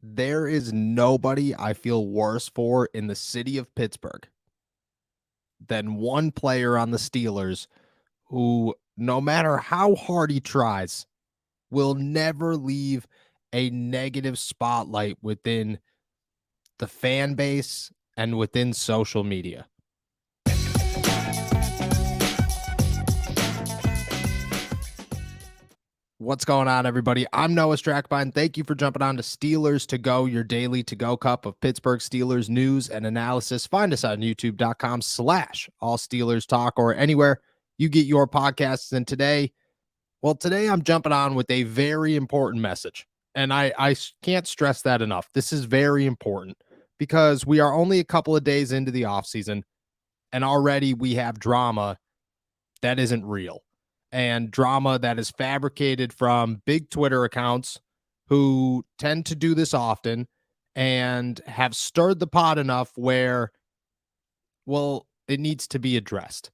There is nobody I feel worse for in the city of Pittsburgh than one player on the Steelers who, no matter how hard he tries, will never leave a negative spotlight within the fan base and within social media. What's going on, everybody? I'm Noah Strackbine. Thank you for jumping on to Steelers to Go, your daily to-go cup of Pittsburgh Steelers news and analysis. Find us on youtube.com/all Steelers talk or anywhere you get your podcasts. And today I'm jumping on with a very important message. And I can't stress that enough. This is very important because we are only a couple of days into the offseason, and already we have drama that isn't real, and drama that is fabricated from big Twitter accounts who tend to do this often and have stirred the pot enough where, well, it needs to be addressed.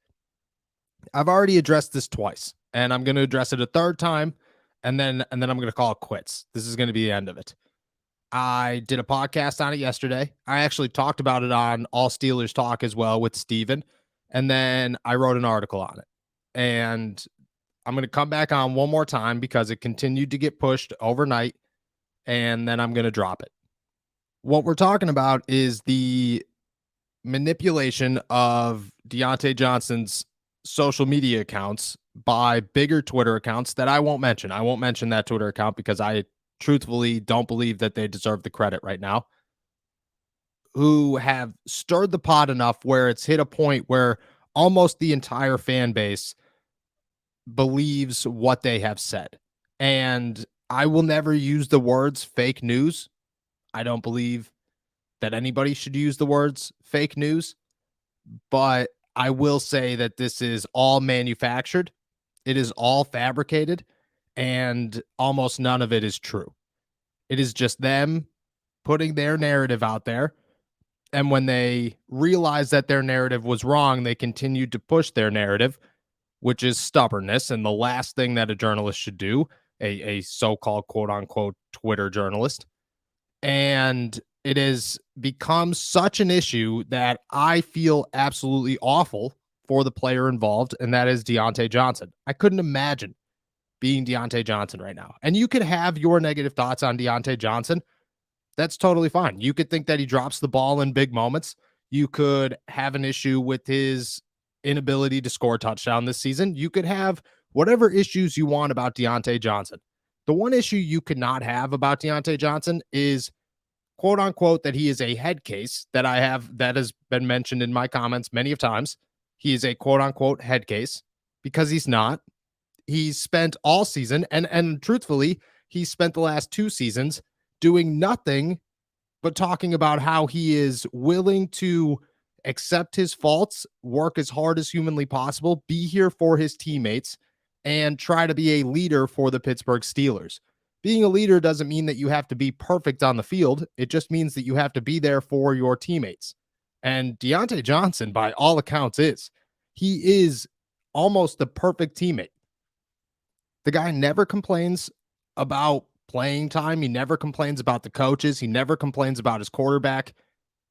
I've already addressed this twice, and I'm going to address it a third time, and then I'm going to call it quits. This is going to be the end of it. I did a podcast on it yesterday. I actually talked about it on All Steelers Talk as well with Steven, and then I wrote an article on it. And I'm going to come back on one more time because it continued to get pushed overnight, and then I'm going to drop it. What we're talking about is the manipulation of Deontay Johnson's social media accounts by bigger Twitter accounts that I won't mention. I won't mention that Twitter account because I truthfully don't believe that they deserve the credit right now, who have stirred the pot enough where it's hit a point where almost the entire fan base believes what they have said. And I will never use the words fake news. I don't believe that anybody should use the words fake news, but I will say that this is all manufactured. It is all fabricated, and almost none of it is true. It is just them putting their narrative out there. And when they realize that their narrative was wrong, they continued to push their narrative, which is stubbornness. And the last thing that a journalist should do, a so-called quote unquote Twitter journalist. And it has become such an issue that I feel absolutely awful for the player involved, and that is Deontay Johnson. I couldn't imagine being Deontay Johnson right now. And you could have your negative thoughts on Deontay Johnson. That's totally fine. You could think that he drops the ball in big moments. You could have an issue with his inability to score a touchdown this season. You could have whatever issues you want about Deontay Johnson. The one issue you could not have about Deontay Johnson is, quote unquote, that he is a head case that has been mentioned in my comments many of times. He is a quote unquote head case because he's not. He's spent all season and truthfully, he spent the last 2 seasons doing nothing but talking about how he is willing to accept his faults, work as hard as humanly possible, be here for his teammates, and try to be a leader for the Pittsburgh Steelers. Being a leader doesn't mean that you have to be perfect on the field. It just means that you have to be there for your teammates. And Deontay Johnson, by all accounts, he is almost the perfect teammate. The guy never complains about playing time. He never complains about the coaches. He never complains about his quarterback.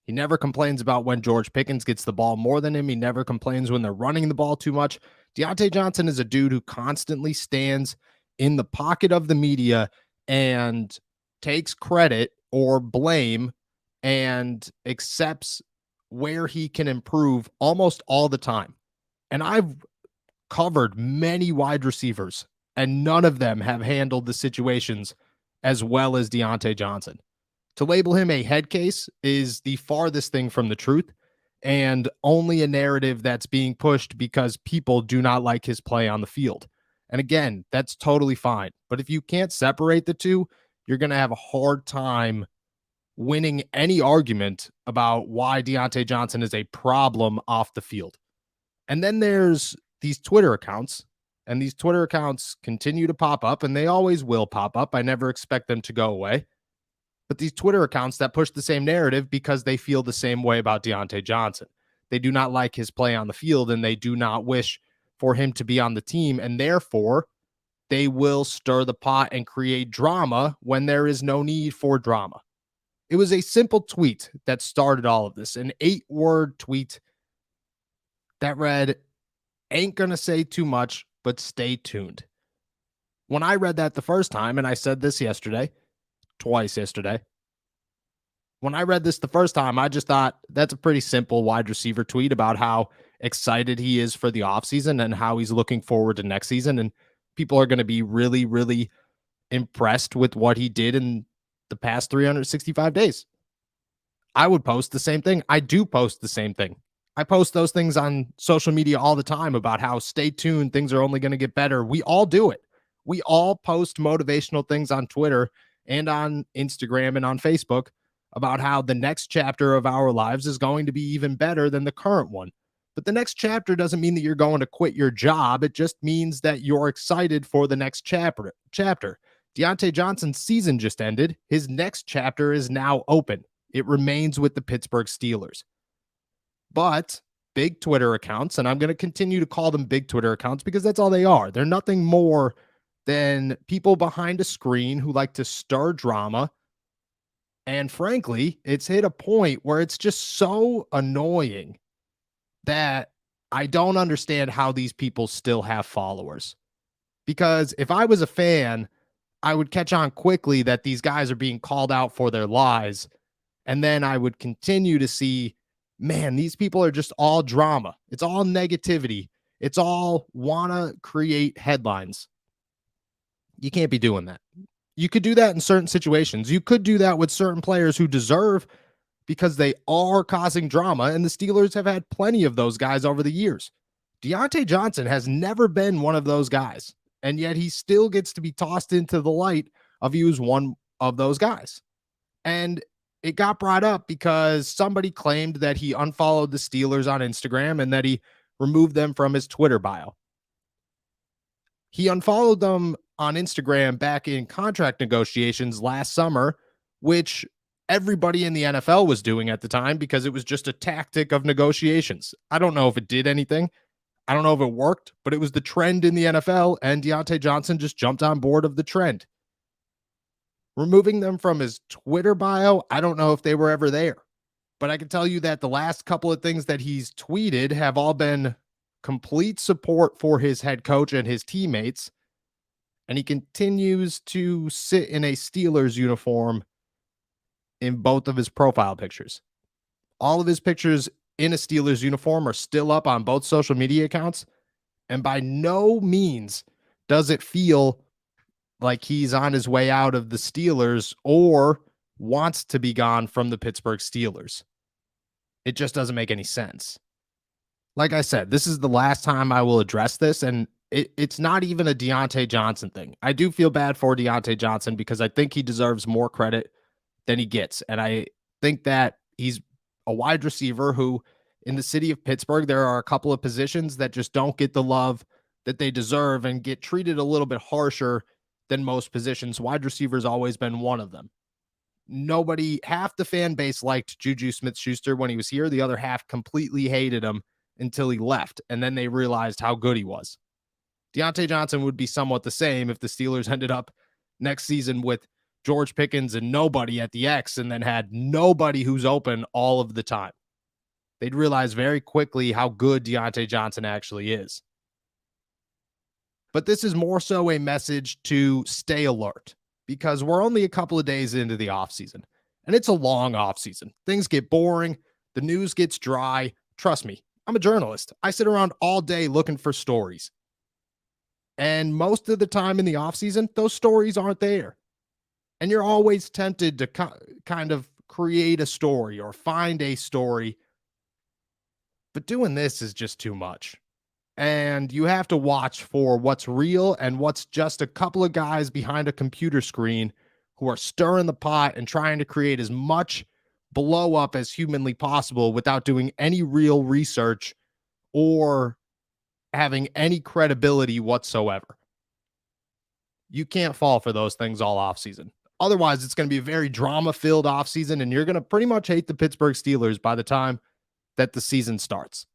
He never complains about when George Pickens gets the ball more than him. He never complains when they're running the ball too much. Deontay Johnson is a dude who constantly stands in the pocket of the media and takes credit or blame and accepts where he can improve almost all the time. And I've covered many wide receivers, and none of them have handled the situations as well as Deontay Johnson. To label him a head case is the farthest thing from the truth, and only a narrative that's being pushed because people do not like his play on the field. And again, that's totally fine. But if you can't separate the two, you're going to have a hard time winning any argument about why Deontay Johnson is a problem off the field. And then there's these Twitter accounts, and these Twitter accounts continue to pop up, and they always will pop up. I never expect them to go away. But these Twitter accounts that push the same narrative because they feel the same way about Deontay Johnson. They do not like his play on the field, and they do not wish for him to be on the team, and therefore they will stir the pot and create drama when there is no need for drama. It was a simple tweet that started all of this, an 8-word tweet that read, "Ain't gonna say too much, but stay tuned." When I read that the first time, and I said this yesterday, twice yesterday, when I read this the first time, I just thought that's a pretty simple wide receiver tweet about how excited he is for the offseason and how he's looking forward to next season. And people are going to be really, really impressed with what he did in the past 365 days. I would post the same thing. I do post the same thing. I post those things on social media all the time about how stay tuned, things are only going to get better. We all do it. We all post motivational things on Twitter and on Instagram and on Facebook about how the next chapter of our lives is going to be even better than the current one. But the next chapter doesn't mean that you're going to quit your job. It just means that you're excited for the next chapter. Deontay Johnson's season just ended. His next chapter is now open. It remains with the Pittsburgh Steelers. But big Twitter accounts, and I'm going to continue to call them big Twitter accounts because that's all they are. They're nothing more than people behind a screen who like to stir drama. And frankly, it's hit a point where it's just so annoying that I don't understand how these people still have followers. Because if I was a fan, I would catch on quickly that these guys are being called out for their lies. And then I would continue to see, man, these people are just all drama. It's all negativity. It's all want to create headlines. You can't be doing that. You could do that in certain situations. You could do that with certain players who deserve because they are causing drama, and the Steelers have had plenty of those guys over the years. Deontay Johnson has never been one of those guys, and yet he still gets to be tossed into the light of he was one of those guys. And it got brought up because somebody claimed that he unfollowed the Steelers on Instagram and that he removed them from his Twitter bio. He unfollowed them on Instagram back in contract negotiations last summer, which everybody in the NFL was doing at the time because it was just a tactic of negotiations. I don't know if it did anything. I don't know if it worked, but it was the trend in the NFL, and Deontay Johnson just jumped on board of the trend. Removing them from his Twitter bio, I don't know if they were ever there, but I can tell you that the last couple of things that he's tweeted have all been complete support for his head coach and his teammates. And he continues to sit in a Steelers uniform in both of his profile pictures. All of his pictures in a Steelers uniform are still up on both social media accounts. And by no means does it feel like he's on his way out of the Steelers or wants to be gone from the Pittsburgh Steelers. It just doesn't make any sense. Like I said, this is the last time I will address this, and it's not even a Deontay Johnson thing. I do feel bad for Deontay Johnson because I think he deserves more credit than he gets. And I think that he's a wide receiver who, in the city of Pittsburgh, there are a couple of positions that just don't get the love that they deserve and get treated a little bit harsher than most positions. Wide receiver's always been one of them. Half the fan base liked Juju Smith-Schuster when he was here. The other half completely hated him until he left, and then they realized how good he was. Deontay Johnson would be somewhat the same if the Steelers ended up next season with George Pickens and nobody at the X and then had nobody who's open all of the time. They'd realize very quickly how good Deontay Johnson actually is. But this is more so a message to stay alert because we're only a couple of days into the offseason, and it's a long offseason. Things get boring. The news gets dry. Trust me, I'm a journalist. I sit around all day looking for stories. And most of the time in the offseason, those stories aren't there. And you're always tempted to kind of create a story or find a story. But doing this is just too much. And you have to watch for what's real and what's just a couple of guys behind a computer screen who are stirring the pot and trying to create as much blow up as humanly possible without doing any real research or having any credibility whatsoever. You can't fall for those things all offseason. Otherwise, it's going to be a very drama-filled offseason, and you're going to pretty much hate the Pittsburgh Steelers by the time that the season starts.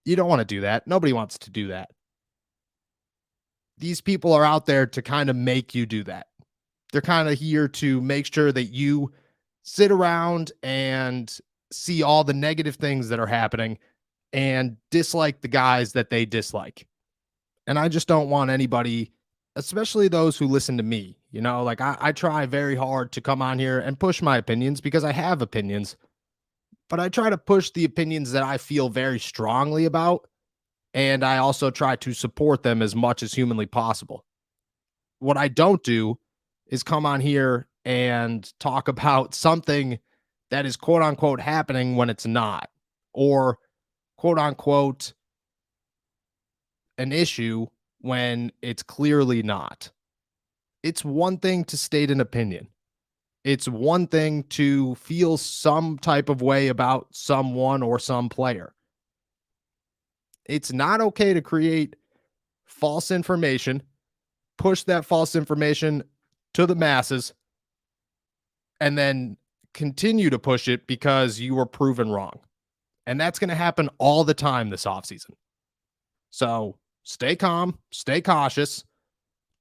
You don't want to do that. Nobody wants to do that. These people are out there to kind of make you do that. They're kind of here to make sure that you sit around and see all the negative things that are happening and dislike the guys that they dislike. And I just don't want anybody, especially those who listen to me, like I try very hard to come on here and push my opinions because I have opinions, but I try to push the opinions that I feel very strongly about. And I also try to support them as much as humanly possible. What I don't do is come on here and talk about something that is quote unquote happening when it's not, or quote unquote an issue when it's clearly not. It's one thing to state an opinion. It's one thing to feel some type of way about someone or some player. It's not okay to create false information, push that false information to the masses, and then continue to push it because you were proven wrong. And that's going to happen all the time this offseason. So stay calm, stay cautious.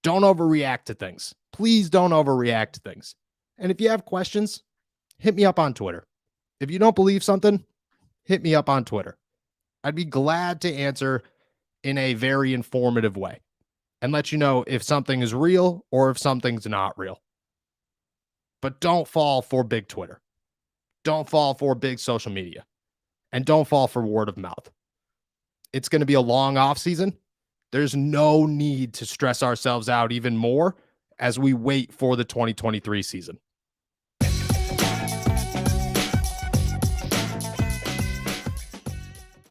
Don't overreact to things. Please don't overreact to things. And if you have questions, hit me up on Twitter. If you don't believe something, hit me up on Twitter. I'd be glad to answer in a very informative way and let you know if something is real or if something's not real. But don't fall for big Twitter. Don't fall for big social media. And don't fall for word of mouth. It's going to be a long off season. There's no need to stress ourselves out even more as we wait for the 2023 season.